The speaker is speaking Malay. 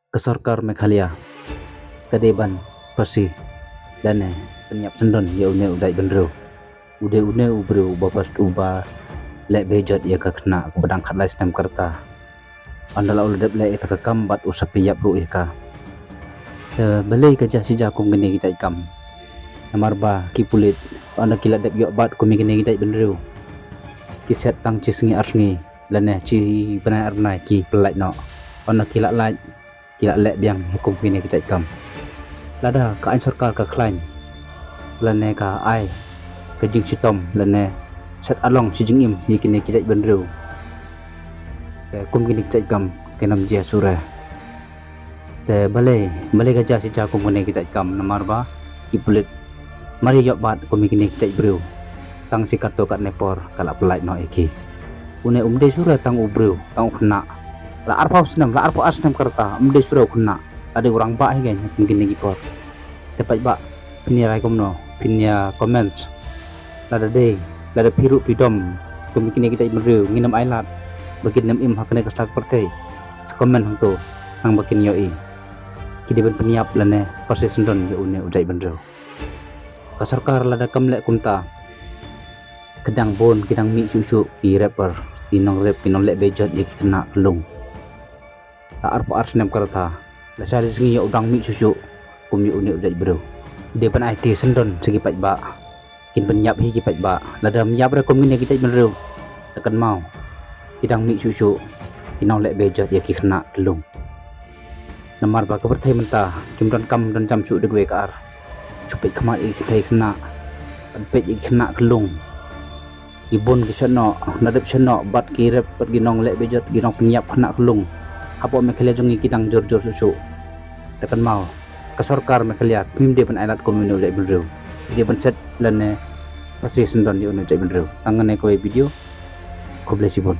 Kesorkar Meghalaya, Kadeban, Persi, dan penyiap sendon ya une udai benro. Ude ubru bapas uba lek bejot ya kena pedang khatlais nam kerta. Andala uledep lek ita kekambat usapi yap ru ika. Belai kerja si jakum gene kita ikam. Namarba ki pulit anda kilat dep yok bat kumi gene kita benro. Kiset tang cisngi arsngi lane ci benar arnai ki pelait no. Anda kilat lait kilat lek biang hukum gene kita ikam. Lada ka ain sarkar ka klain lane ka ai ka jing sitom lane set along si jing im ni kini kita benro ke kum kini kita ikam kenam jia surah te balai ka si jakum kini kita ikam namarba ki pulit mari yok bat kum kini kita bro tang si karto kat nepor kala pelait no iki une umde surah tang ubro tang kena la arpa senam kerta umde surah kena ada orang ba hai gen mungkin lagi por tepat ba pinia rai komno pinia comments lada de lada piru pidom kemungkinan kita imru nginam ailat bakin nam im hakne kastak partai komen hang to hang bakin yoi kide ben peniap lane proses sendon yo une udai benro ka sarkar lada kamlek kumta kedang bon kidang mi susu ki rapper kinong rap kinong lek bejot ye kena kelung ta arpo arsnem karta la sari singi ya udang mi susu kum yu une udai bro de pan IT sendon segi pat ba kin penyap hi ki pat ba la dam yap ra kum ni kita benro tekan mau kidang mi susu kinong lek bejot ya ki kena kelung namar ba kepertai mentah kim don kam don jam su de we kar chupit khamat i kitai kena pet i kena kelung ibon ki chano nadep chano bat ki rep per ginong lek bejot ginong penyap kena kelung apo Meghalaya jongi kidang jor susu tekan mau kesorkar Meghalaya pimde pen ailat komune ulai benro dia pencet dan pasti sendon di unit benro tangan ko video ko blesibon.